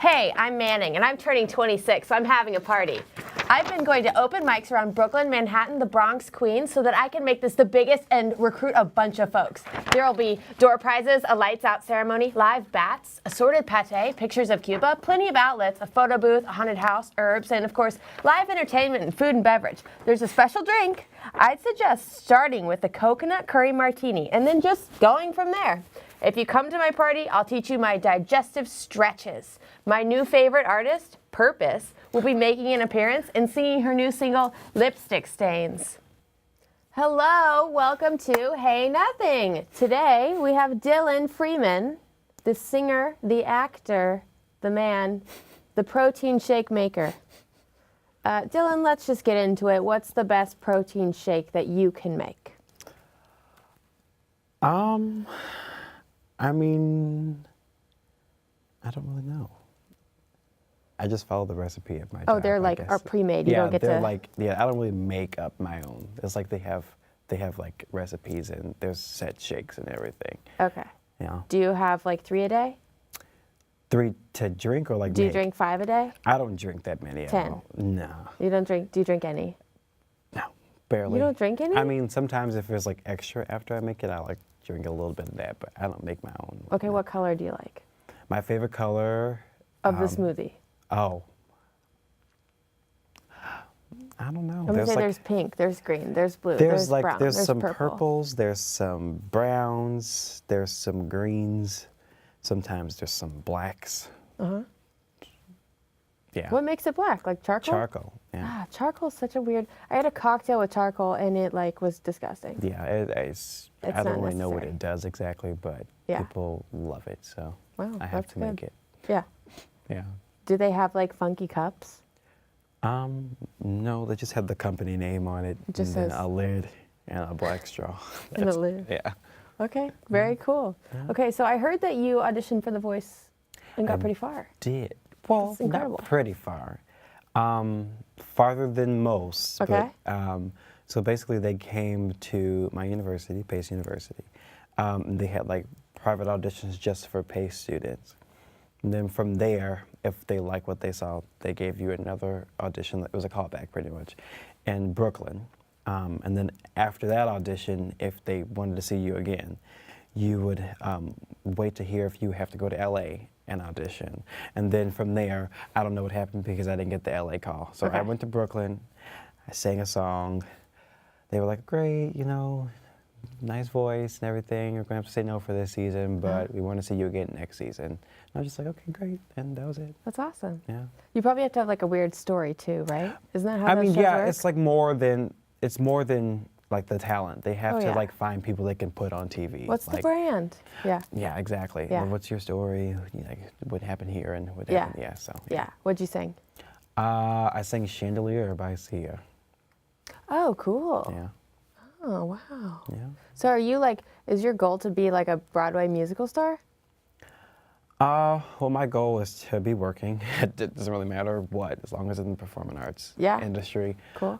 Hey, I'm Manning, and I'm turning 26, so I'm having a party. I've been going to open mics around Brooklyn, Manhattan, the Bronx, Queens, so that I can make this the biggest and recruit a bunch of folks. There will be door prizes, a lights-out ceremony, live bats, assorted pate, pictures of Cuba, plenty of outlets, a photo booth, a haunted house, herbs, and of course, live entertainment and food and beverage. There's a special drink. I'd suggest starting with the coconut curry martini and then just going from there. If you come to my party, I'll teach you my digestive stretches. My new favorite artist, Purpose, will be making an appearance and singing her new single, Lipstick Stains. Hello, welcome to Hey Nothing. Today we have Dylan Freeman, the singer, the actor, the man, the protein shake maker. Dylan, let's just get into it. What's the best protein shake that you can make? I mean, I don't really know. I just follow the recipe of my job. Oh, they're like are pre-made. You don't get they're to. like I don't really make up my own. It's like they have like recipes and there's set shakes and everything. Okay. You know, Do you have like 3 a day? 3 to drink or like Do you make? drink 5 a day? I don't drink that many at 10. all. No, You don't drink. Do you drink any? no, barely. You don't drink any? I mean, sometimes if there's like extra after I make it, I like drink a little bit of that, but I don't make my own. Okay, what color do you like My favorite color of the smoothie? Oh, I don't know. I'm gonna say like, there's pink, there's green, there's blue, there's brown, there's some purple. purples, there's some browns, there's some greens, sometimes there's some blacks. Yeah. What makes it black? Like charcoal? Charcoal. Yeah. Ah, charcoal's such a weird. I had a cocktail with charcoal and it like was disgusting. Yeah. It's I don't not really know what necessary. it does exactly, but Yeah. people love it, so Wow, I have that's to make good. it. Yeah. Yeah. Do they have like funky cups? No, they just have the company name on it, just and then says- a lid and a black straw. And a That's- lid. Yeah. Okay, very cool. Okay, so I heard that you auditioned for The Voice and got pretty far. Did. Well, That's incredible. not pretty far. Farther than most. Okay. But, so basically they came to my university, Pace University. They had like private auditions just for Pace students. And then from there, if they liked what they saw, they gave you another audition. It was a callback pretty much in Brooklyn. And then after that audition, if they wanted to see you again, you would wait to hear if you have to go to LA and audition. And then from there, I don't know what happened because I didn't get the LA call. So Okay. I went to Brooklyn, I sang a song. They were like, great, you know, nice voice and everything. You're gonna have to say no for this season, but we want to see you again next season. And I was just like, okay, great. And that was it. That's awesome. Yeah. You probably have to have like a weird story too, right? Isn't that how I those mean, shows yeah, work? it's like it's more than like the talent. They have Oh, to yeah. like find people they can put on TV. What's the like, brand? Yeah. Yeah, exactly. Yeah. And what's your story? Like, what happened here and what Yeah. happened? Yeah, so. Yeah. What'd you sing? I sang Chandelier by Sia. Oh, cool. Yeah. Oh, wow. Yeah. So are you like, is your goal to be like a Broadway musical star? Well, my goal is to be working. It doesn't really matter what, as long as it's in the performing arts Yeah. industry. Cool.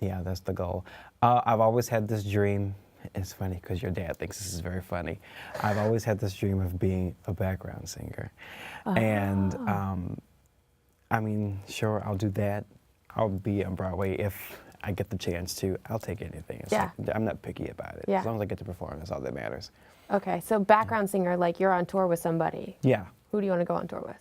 Yeah, that's the goal. I've always had this dream. It's funny because your dad thinks this is very funny. I've always had this dream of being a background singer. And I mean, sure, I'll do that. I'll be on Broadway if I get the chance to. I'll take anything. It's Yeah. like, I'm not picky about it. Yeah. As long as I get to perform, that's all that matters. Okay, so background singer, like you're on tour with somebody. Yeah, Who do you want to go on tour with?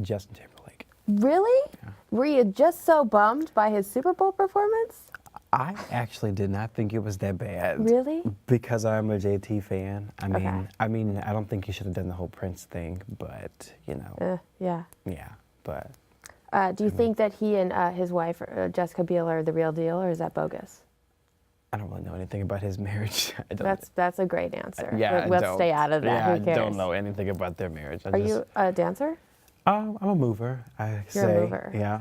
Justin Timberlake. Really? Were you just so bummed by his Super Bowl performance? I actually did not think it was that bad. Really? Because I'm a JT fan. Okay. I mean, I don't think he should have done the whole Prince thing, but you know, Yeah. yeah. But Do you think that he and his wife, Jessica Biel, are the real deal, or is that bogus? I don't really know anything about his marriage. I don't, That's a great answer. yeah, I Let's don't. stay out of that. Yeah, Who cares? I don't know anything about their marriage. Are you a dancer? I'm a mover. I You're a say. mover. Yeah.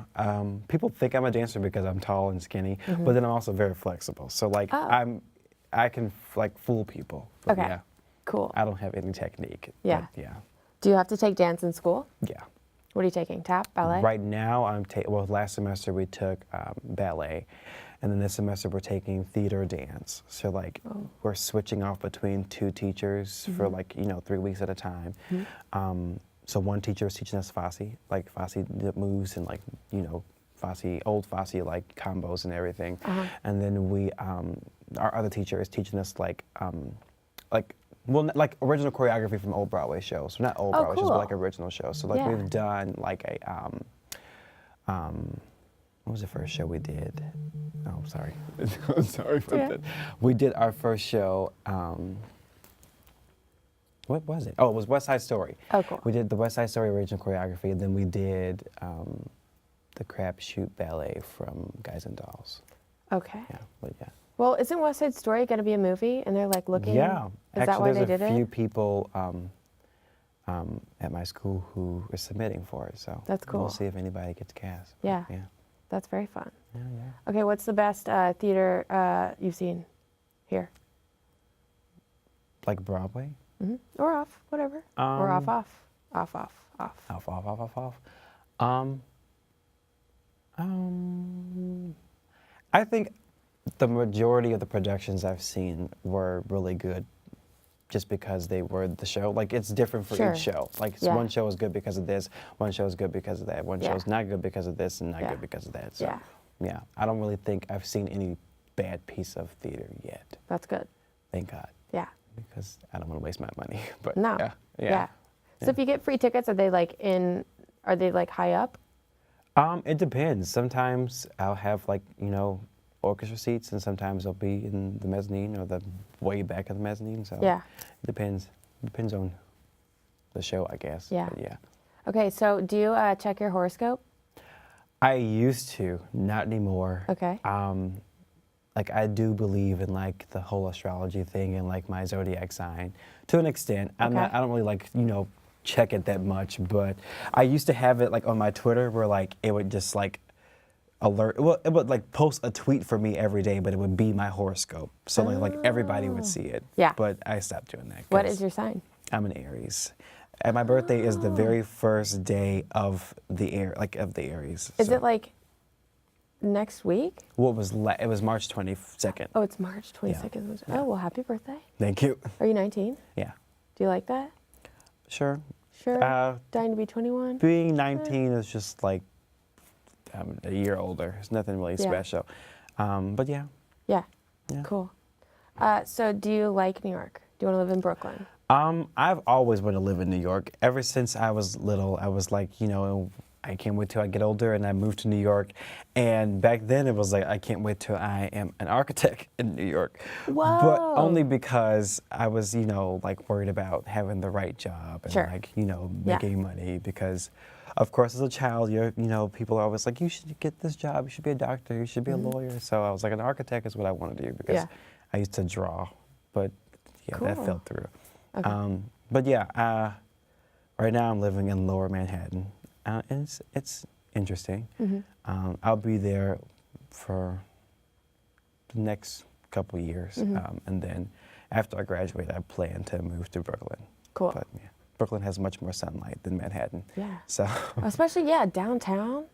People think I'm a dancer because I'm tall and skinny, but then I'm also very flexible. So like Oh. I can like fool people. But Okay. Yeah. Cool. I don't have any technique. Yeah. But yeah. Do you have to take dance in school? Yeah. What are you taking? Tap? Ballet? Right now, well, last semester we took ballet, and then this semester we're taking theater dance. So like we're switching off between 2 teachers for like 3 weeks at a time. So one teacher was teaching us Fosse, like Fosse moves and like, you know, old Fosse like combos and everything. And then our other teacher is teaching us like original choreography from old Broadway shows. So not old Broadway shows, but like original shows. So like we've done like a, what was the first show we did? Oh, sorry. I'm sorry for that. We did our first show, what was it? Oh, it was West Side Story. Oh, cool. We did the West Side Story original choreography, and then we did the Crab Shoot Ballet from Guys and Dolls. Okay. Yeah, but yeah. Well, isn't West Side Story going to be a movie? And they're like looking. Yeah. Is that why they did Actually, there's a few it? people at my school who are submitting for it. So That's cool. We'll see if anybody gets cast. Yeah. Yeah. That's very fun. Yeah. Okay, what's the best theater you've seen here? Like Broadway? Or off, whatever. Or off. I think the majority of the productions I've seen were really good just because they were the show. Like, it's different for each show. Like, one show is good because of this, one show is good because of that, one show is not good because of this and not good because of that. So, yeah, I don't really think I've seen any bad piece of theater yet. That's good. Thank God. Yeah. Because I don't want to waste my money. But No. yeah. So if you get free tickets, are they like high up? It depends. Sometimes I'll have like, you know, orchestra seats, and sometimes I'll be in the mezzanine or the way back of the mezzanine. So it depends. Depends on the show, I guess. Yeah. But yeah. Okay, so do you check your horoscope? I used to, not anymore. Okay. Like, I do believe in like the whole astrology thing and like my zodiac sign to an extent. I don't really like, you know, check it that much, but I used to have it like on my Twitter where like it would just like alert, well, it would like post a tweet for me every day, but it would be my horoscope. So like everybody would see it. Yeah. But I stopped doing that. What is your sign? I'm an Aries. And my birthday is the very first day of the Aries. Is it like next week? Well, it was March 22nd. Oh, it's March 22nd. Yeah. Oh, well, happy birthday. Thank you. Are you 19? Yeah. Do you like that? Sure. Sure. Dying to be 21? Being 19 is just like a year older. It's nothing really special. But yeah. Yeah. Cool. So do you like New York? Do you want to live in Brooklyn? I've always wanted to live in New York. Ever since I was little, I was like, you know, I can't wait till I get older, and I moved to New York. And back then it was like, I can't wait till I am an architect in New York. Whoa. But only because I was, you know, like worried about having the right job and like, you know, making money. Because of course, as a child, you know, people are always like, you should get this job, you should be a doctor, you should be a lawyer. So I was like, an architect is what I want to do because I used to draw. But yeah, that fell through. Okay. But yeah, right now I'm living in Lower Manhattan. And it's interesting. I'll be there for the next couple of years. And then after I graduate, I plan to move to Brooklyn. Cool. But yeah, Brooklyn has much more sunlight than Manhattan. Yeah. So. Especially, downtown.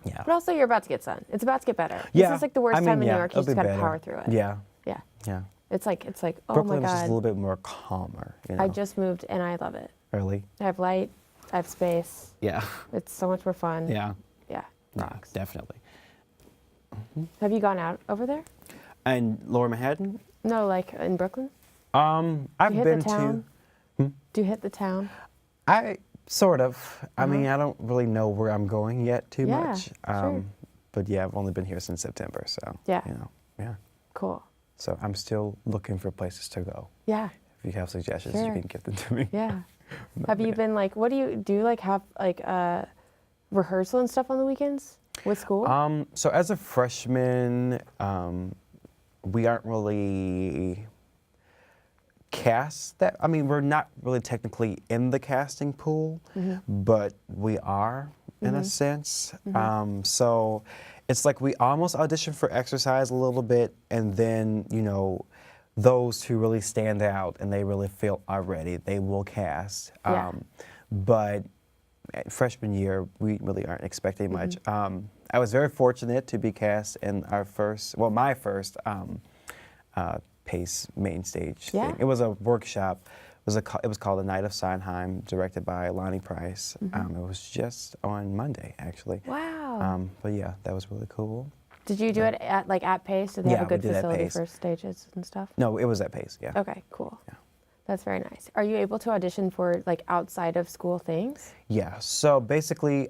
Yeah. But also, you're about to get sun. It's about to get better. Yeah. This is like the worst time in New York. You just got to power through it. Yeah. Yeah. Yeah. It's like, oh Brooklyn my God. is just a little bit more calmer. You know? I just moved and I love it. Really? I have light. I have space. Yeah. It's so much more fun. Yeah. Yeah. Rocks. Definitely. Have you gone out over there? And Lower Manhattan? No, like in Brooklyn? I've been to. Do you hit the town? I sort of. I mean, I don't really know where I'm going yet too much. Sure. But yeah, I've only been here since September, so you know, yeah. Cool. So I'm still looking for places to go. Yeah. If you have suggestions, you can give them to me. Yeah. Have you been like, what do you like have like rehearsal and stuff on the weekends with school? So as a freshman, we aren't really cast that. I mean, we're not really technically in the casting pool, but we are in a sense. So it's like we almost audition for exercise a little bit, and then, you know, those who really stand out and they really feel are ready, they will cast. But at freshman year, we really aren't expecting much. I was very fortunate to be cast in my first PACE main stage thing. It was a workshop it was called The Night of Sondheim, directed by Lonnie Price. It was just on Monday, actually. Wow. But yeah, that was really cool. Did you do it at Pace? Did they have a Yeah, we good did at facility Pace. for stages and stuff? No, it was at Pace, yeah. Okay, cool. Yeah. That's very nice. Are you able to audition for like outside of school things? Yeah, so basically,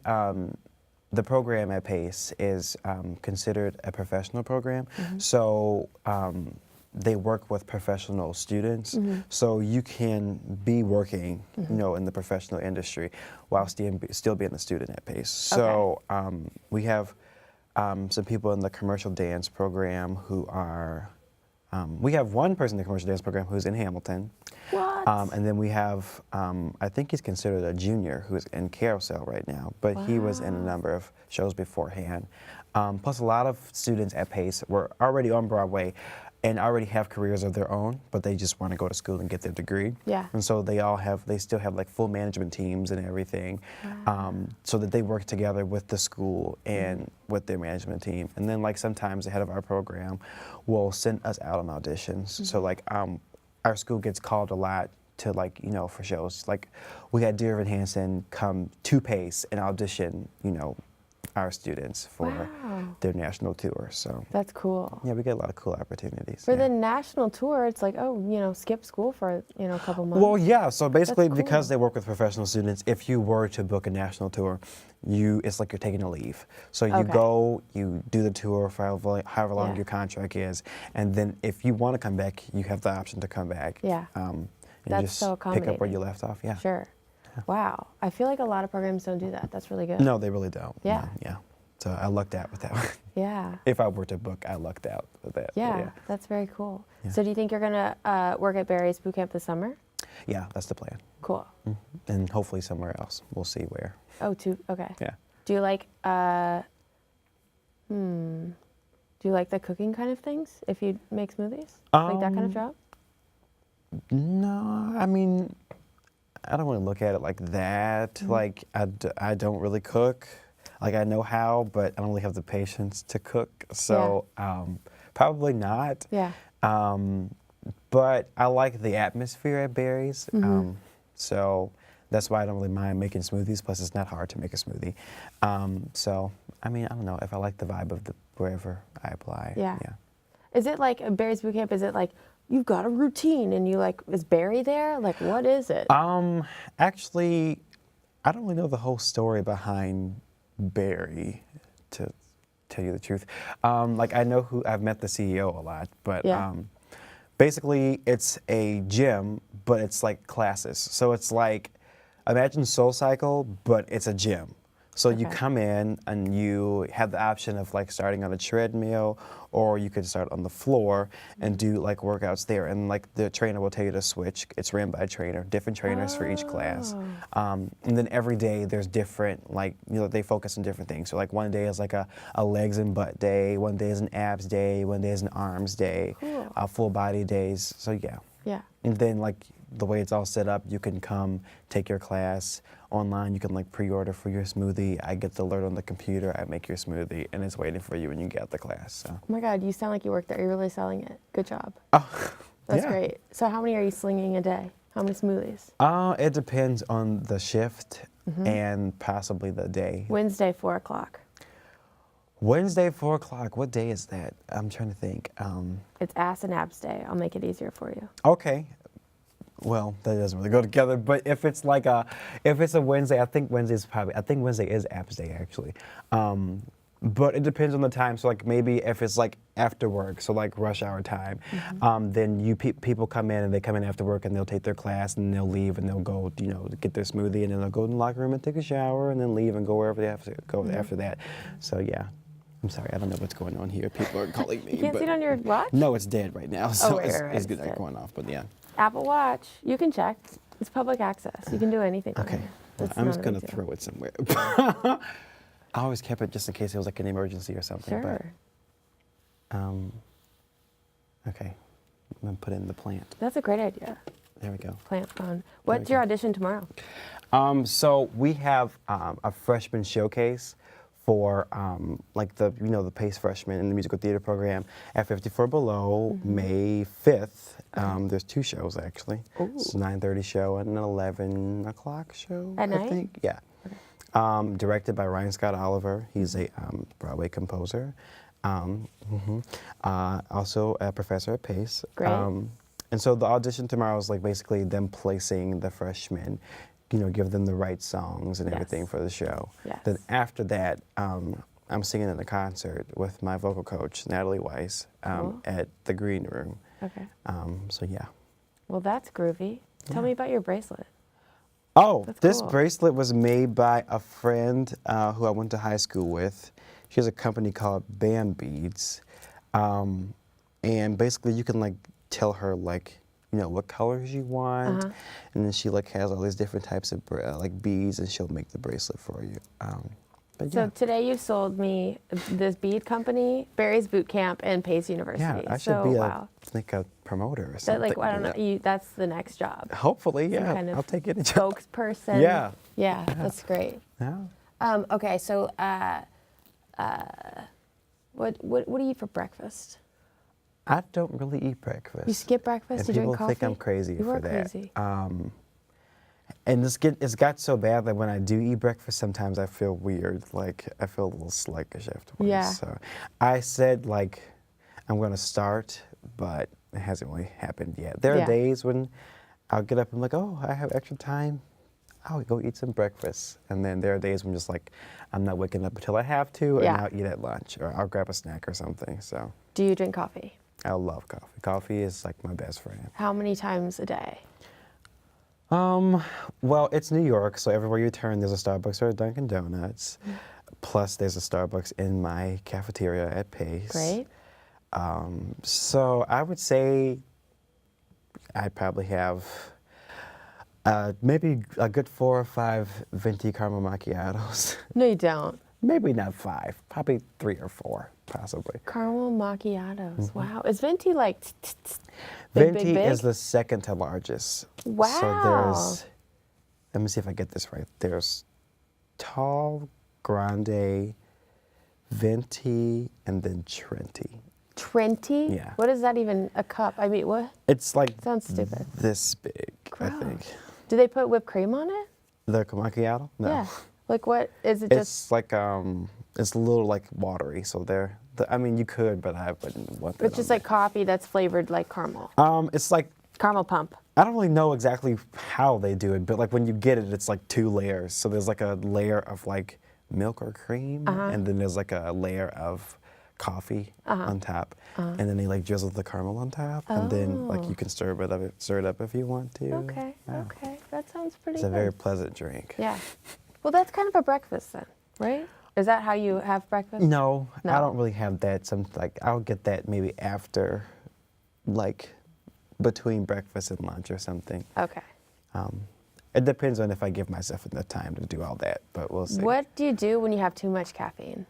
the program at Pace is considered a professional program. So they work with professional students. So you can be working, you know, in the professional industry while still being a student at Pace. So we have some people in the commercial dance program who are, we have one person in the commercial dance program who's in Hamilton. What? And then we have, I think he's considered a junior who's in Carousel right now, but he was in a number of shows beforehand. Plus a lot of students at Pace were already on Broadway and already have careers of their own, but they just want to go to school and get their degree. Yeah. And so they still have like full management teams and everything, so that they work together with the school and with their management team. And then like sometimes the head of our program will send us out on auditions. So like our school gets called a lot to like, you know, for shows. Like we had Dear Evan Hansen come to Pace and audition, you know, our students for their national tour. So That's cool. yeah, we get a lot of cool opportunities. For yeah. the national tour, it's like, oh, you know, skip school for, you know, a couple months. Well, yeah. So basically, That's because cool. they work with professional students, if you were to book a national tour, it's like you're taking a leave. So you Okay. go, you do the tour for however long Yeah. your contract is, and then if you want to come back, you have the option to come back. Yeah. And That's just so pick up where accommodating. you left off. Yeah. Sure. Wow. I feel like a lot of programs don't do that. That's really good. No, they really don't. Yeah. No, yeah. So I lucked out with that one. Yeah. If I were to book, I lucked out with that. but Yeah, that's very cool. Yeah. So do you think you're going to work at Barry's Boot Camp this summer? Yeah, that's the plan. Cool. And hopefully somewhere else. We'll see where. Oh, okay. Yeah. Do you like, do you like the cooking kind of things if you make smoothies? Like that kind of job? No, I mean, I don't want to look at it like that. Like, I don't really cook. Like, I know how, but I don't really have the patience to cook. So, probably not. Yeah. But I like the atmosphere at Barry's. So that's why I don't really mind making smoothies. Plus, it's not hard to make a smoothie. So, I mean, I don't know if I like the vibe of wherever I apply. Yeah. Yeah. Is it like a Barry's Boot Camp? Is it like you've got a routine and you like, is Barry there? Like, what is it? Actually, I don't really know the whole story behind Barry, to tell you the truth. Like I know I've met the CEO a lot, but Yeah. basically it's a gym, but it's like classes. So it's like, imagine SoulCycle, but it's a gym. So you Okay. come in and you have the option of like starting on a treadmill, or you could start on the floor and do like workouts there. And like the trainer will tell you to switch. It's ran by a trainer, different trainers for each class. And then every day there's different, like, you know, they focus on different things. So like one day is like a legs and butt day, one day is an abs day, one day is an arms day, Cool. full body days. So yeah. Yeah. And then like the way it's all set up, you can come take your class online. You can like pre-order for your smoothie. I get the alert on the computer. I make your smoothie, and it's waiting for you when you get out the class. So. Oh my God, you sound like you work there. You're really selling it. Good job. Oh, That's yeah. great. So how many are you slinging a day? How many smoothies? It depends on the shift and possibly the day. Wednesday, 4 o'clock. Wednesday, 4 o'clock. What day is that? I'm trying to think. It's ass and abs day. I'll make it easier for you. Okay. Well, that doesn't really go together. But if it's like if it's a Wednesday, I think Wednesday is abs day actually. But it depends on the time. So like maybe if it's like after work, so like rush hour time, then people come in and they come in after work and they'll take their class and they'll leave and they'll go, you know, get their smoothie and then they'll go in the locker room and take a shower and then leave and go wherever they have to go after that. So yeah. I'm sorry, I don't know what's going on here. People are calling me. You can't see it on your watch? No, it's dead right now. So right, it's it's good dead. at going off, but yeah. Apple Watch. You can check. It's public access. You can do anything. on Okay. there. Well, It's I'm not just a going to big deal. throw it somewhere. I always kept it just in case it was like an emergency or something. Sure. But, okay. I'm going to put in the plant. That's a great idea. There we go. Plant phone. What's your audition tomorrow? So we have a freshman showcase for like the the Pace Freshman in the musical theater program at 54 Below May 5th. There's 2 shows actually. Ooh. It's a 9:30 show and an 11 o'clock show. At I night? think. Yeah. Directed by Ryan Scott Oliver. He's a Broadway composer. Also a professor at Pace. Great. And so the audition tomorrow is like basically them placing the freshmen, give them the right songs and Yes. everything for the show. Yes. Then after that, I'm singing in a concert with my vocal coach, Natalie Weiss, Cool. at the Green Room. Okay. So yeah. Well, that's groovy. Tell me about your bracelet. Oh, That's this cool. bracelet was made by a friend who I went to high school with. She has a company called Bam Beads. And basically you can like tell her like, what colors you want. And then she like has all these different types of like beads and she'll make the bracelet for you. But So yeah. today you sold me this bead company, Barry's Boot Camp, and Pace University. Yeah, I should so, be wow. a promoter or That, something. like, I don't know, that's the next job. Hopefully, Some yeah. kind of I'll take any job. spokesperson. Yeah. Yeah, that's great. Yeah. Okay, so what do you eat for breakfast? I don't really eat breakfast. You skip breakfast? And You people drink coffee? think I'm crazy You for are that. crazy. And it's got so bad that when I do eat breakfast, sometimes I feel weird. Like I feel a little sluggish afterwards. Yeah. So I said like I'm gonna start, but it hasn't really happened yet. There Yeah. are days when I'll get up and like, oh, I have extra time. I'll go eat some breakfast. And then there are days when just like I'm not waking up until I have to, and Yeah. I'll eat at lunch or I'll grab a snack or something. So Do you drink coffee? I love coffee. Coffee is like my best friend. How many times a day? Well, it's New York, so everywhere you turn, there's a Starbucks or a Dunkin' Donuts. Plus, there's a Starbucks in my cafeteria at Pace. Great. So I would say I'd probably have maybe a good 4 or 5 venti caramel macchiatos. No, you don't. Maybe not 5, probably 3 or 4, possibly. Caramel macchiatos. Wow. Is venti like big, Venti big, big? is the second to largest. So Wow. there's, let me see if I get this right. There's tall, grande, venti, and then Trenti. Trenti? Yeah. What is that even, a cup? I mean, what? It's like Sounds stupid. this big, I Gross. think. Do they put whipped cream on it? The macchiato? No. Yeah. Like what? Is it just, It's like, it's a little like watery, so I mean, you could, but I wouldn't want that. it's just on like coffee that's flavored like caramel? there. It's like, Caramel pump. I don't really know exactly how they do it, but like when you get it, it's like 2 layers. So there's like a layer of like milk or cream, and then there's like a layer of coffee on top, and then they like drizzle the caramel on top, and then like you can stir it up if you want to. Okay, Yeah. okay. That sounds pretty It's a good. very pleasant drink. Yeah. Well, that's kind of a breakfast then, right? Is that how you have breakfast? No, No. I don't really have that. I'll get that maybe after, like, between breakfast and lunch or something. Okay. It depends on if I give myself enough time to do all that, but we'll see. What do you do when you have too much caffeine?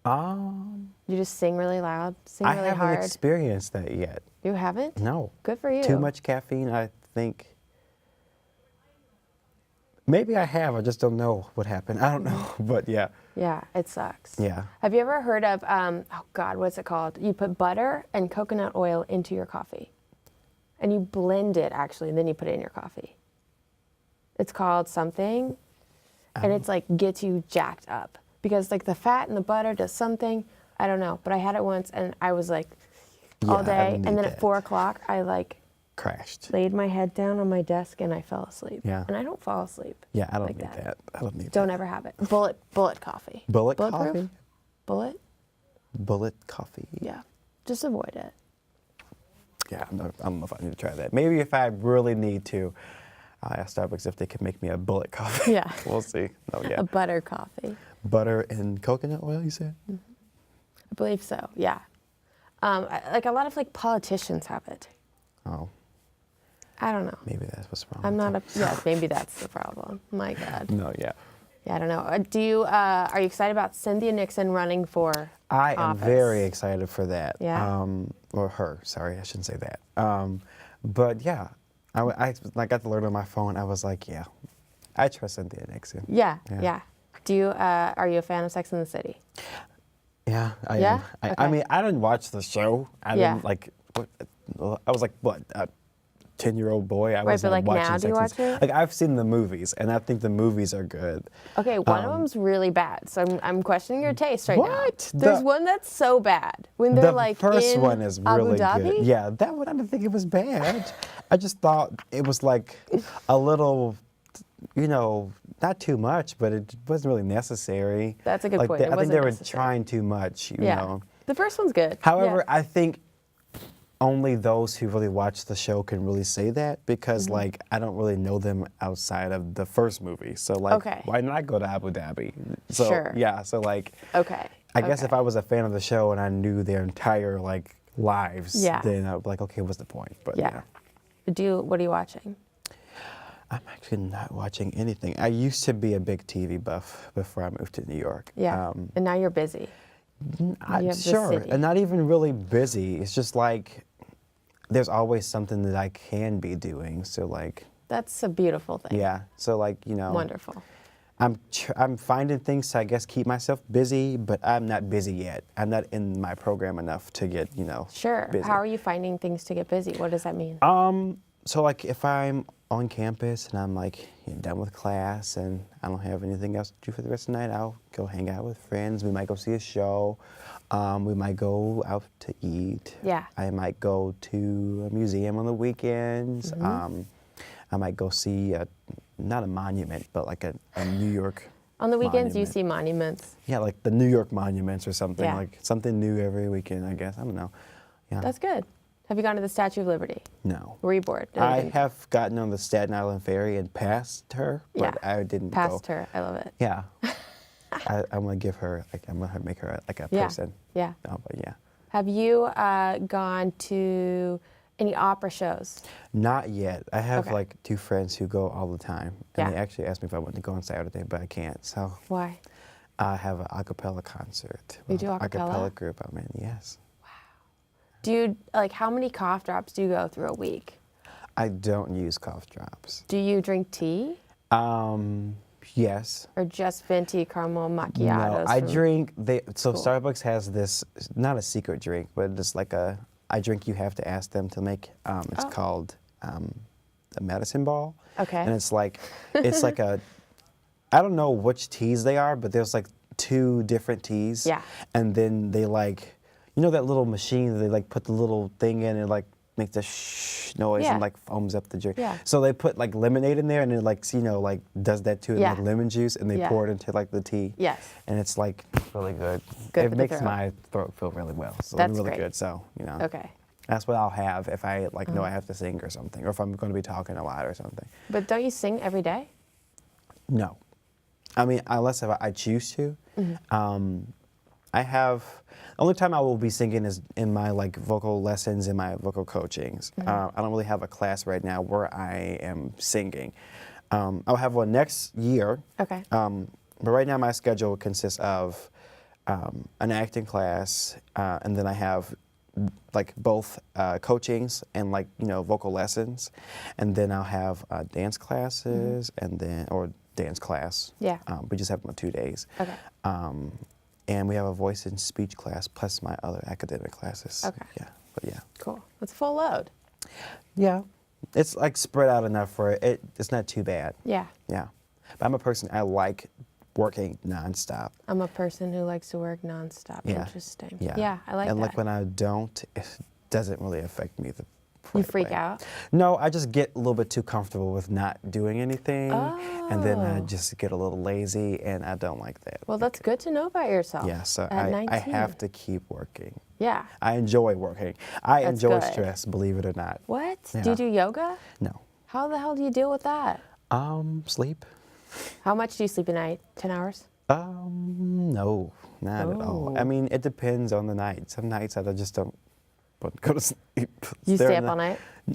You just sing really loud, sing I really haven't hard. experienced that yet. You haven't? No. Good for you. Too much caffeine, I think. Maybe I have. I just don't know what happened. I don't know, but yeah. Yeah, it sucks. Yeah. Have you ever heard of, oh God, what's it called? You put butter and coconut oil into your coffee. And you blend it, actually, and then you put it in your coffee. It's called something, and it's like gets you jacked up. Because like the fat and the butter does something, I don't know. But I had it once, and I was like all Yeah, I day, need and then that. at 4 o'clock, I like Crashed. laid my head down on my desk and I fell asleep. Yeah. And I don't fall asleep. Yeah, I don't like need that. that. I don't need Don't that. ever have it. Bullet coffee. Bullet Bulletproof? coffee? Bullet? Bullet coffee. Yeah. Just avoid it. Yeah, I don't know if I need to try that. Maybe if I really need to, I'll ask Starbucks if they can make me a bullet coffee. Yeah. We'll see. Oh, yeah. A butter coffee. Butter and coconut oil, you said? I believe so. Yeah. Like a lot of like politicians have it. Oh, I don't know. maybe that's what's wrong. I'm with not it. yeah, maybe that's the problem. My God. No, yeah. Yeah, I don't know. Are you excited about Cynthia Nixon running for I am office? very excited for that. Yeah. Or her, sorry, I shouldn't say that. But yeah, I got to learn on my phone. I was like, yeah, I trust Cynthia Nixon. Yeah, Yeah. yeah. Are you a fan of Sex and the City? Yeah, I Yeah? am. Okay. I mean, I didn't watch the show. I Yeah. didn't like. I was like, what, a 10-year-old boy? I Right, wasn't but, like, watching now do you Sex and- watch it? Like, I've seen the movies, and I think the movies are good. Okay, one of them's really bad, so I'm questioning your taste right now. What? There's one that's so bad when they're The like first in one is Abu really Dhabi. good. Yeah, that one I didn't think it was bad. I just thought it was like a little, not too much, but it wasn't really necessary. That's a good like point. They, It I think wasn't they were necessary. trying too much. You Yeah. know. The first one's good. However, Yeah. I think only those who really watch the show can really say that because, like, I don't really know them outside of the first movie. So, like, Okay. why not go to Abu Dhabi? So, Sure. yeah. So, like, Okay. I guess if okay. I was a fan of the show and I knew their entire like lives, Yeah. then I'd be like, okay, what's the point? But Yeah. What are you watching? I'm actually not watching anything. I used to be a big TV buff before I moved to New York. Yeah. And now you're busy. You have the Sure, city. and not even really busy. It's just like there's always something that I can be doing. So like, That's a beautiful thing. yeah. So like, Wonderful. I'm finding things to, I guess, keep myself busy, but I'm not busy yet. I'm not in my program enough to get, Sure. busy. How are you finding things to get busy? What does that mean? So like if I'm on campus and I'm like done with class and I don't have anything else to do for the rest of the night, I'll go hang out with friends. We might go see a show. We might go out to eat. Yeah. I might go to a museum on the weekends. I might go see not a monument, but like a New York. On the weekends, you monument. see monuments. Yeah, like the New York monuments or something. Yeah. Like something new every weekend, I guess. I don't know. Yeah. That's good. Have you gone to the Statue of Liberty? No. Were you bored? No, you I didn't. have gotten on the Staten Island ferry and passed her, but Yeah. I didn't Past go. her. I love it. Yeah. I'm gonna give her, like, I'm gonna make her like a Yeah. person. Yeah. No, but yeah. Have you gone to any opera shows? Not yet. I have Okay. like 2 friends who go all the time, and Yeah. they actually asked me if I wanted to go on Saturday, but I can't. So Why? I have an a cappella concert. You do a A cappella? cappella group I'm in, yes. Do you, like, how many cough drops do you go through a week? I don't use cough drops. Do you drink tea Yes. or just venti caramel macchiatos? No, I from- drink. So Cool. Starbucks has this, not a secret drink, but it's like a drink you have to ask them to make. It's Oh. called a medicine ball. Okay. And it's like I don't know which teas they are, but there's like 2 different teas. Yeah. And then they like, that little machine that they like put the little thing in and like makes the shh noise Yeah. and like foams up the drink. Yeah. So they put like lemonade in there and it like, like does that too, and Yeah. like lemon juice, and they Yeah. pour it into like the tea. Yes. And it's like really good. Good It for the makes throat. my throat feel really well. So That's it's really great. good. So, Okay. that's what I'll have if I like know I have to sing or something, or if I'm going to be talking a lot or something. But don't you sing every day? No. I mean, unless if I choose to. I have, the only time I will be singing is in my like vocal lessons and my vocal coachings. I don't really have a class right now where I am singing. I'll have one next year. Okay. But right now my schedule consists of an acting class, and then I have like both coachings and like vocal lessons, and then I'll have dance classes and then dance class. Yeah. We just have them on 2 days. Okay. And we have a voice and speech class plus my other academic classes. Okay. Yeah. But yeah. Cool. That's a full load. Yeah. It's like spread out enough for it. It's not too bad. Yeah. Yeah. But I'm a person, I like working nonstop. I'm a person who likes to work nonstop. Yeah. Interesting. Yeah. Yeah, I like and that. like when I don't, it doesn't really affect me the You right freak way. out? No, I just get a little bit too comfortable with not doing anything, and then I Oh. just get a little lazy, and I don't like that. Well, that's good to know about yourself. Yeah, so at I 19. have to keep working. Yeah. I enjoy working. I That's enjoy good. stress, believe it or not. What? Yeah. Do you do yoga? No. How the hell do you deal with that? Sleep? How much do you sleep a night? 10 hours? No, not at all. Oh. I mean, it depends on the night. Some nights I just don't want to go to sleep. You There stay are up ni-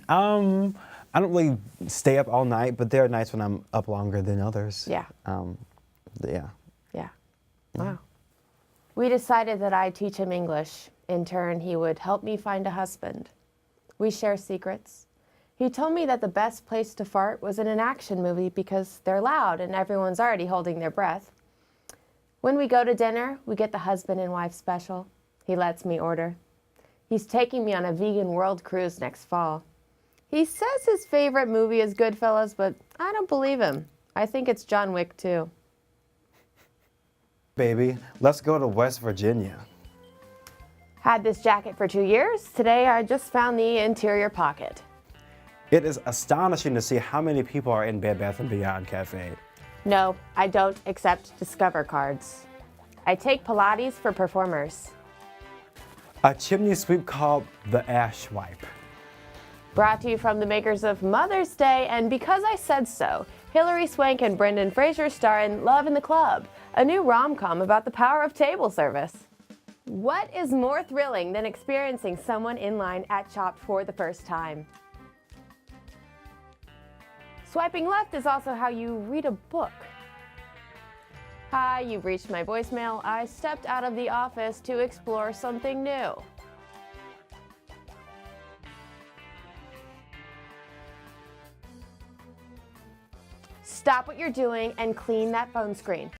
all night? I don't really stay up all night, but there are nights when I'm up longer than others. Yeah. Yeah. Yeah. Wow. We decided that I'd teach him English. In turn, he would help me find a husband. We share secrets. He told me that the best place to fart was in an action movie because they're loud and everyone's already holding their breath. When we go to dinner, we get the husband and wife special. He lets me order. He's taking me on a vegan world cruise next fall. He says his favorite movie is Goodfellas, but I don't believe him. I think it's John Wick too. Baby, let's go to West Virginia. Had this jacket for 2 years. Today I just found the interior pocket. It is astonishing to see how many people are in Bed Bath & Beyond Cafe. No, I don't accept Discover cards. I take Pilates for performers. A chimney sweep called the Ash Wipe. Brought to you from the makers of Mother's Day and Because I Said So. Hilary Swank and Brendan Fraser star in Love in the Club, a new rom-com about the power of table service. What is more thrilling than experiencing someone in line at Chopped for the first time? Swiping left is also how you read a book. Hi, you've reached my voicemail. I stepped out of the office to explore something new. Stop what you're doing and clean that phone screen.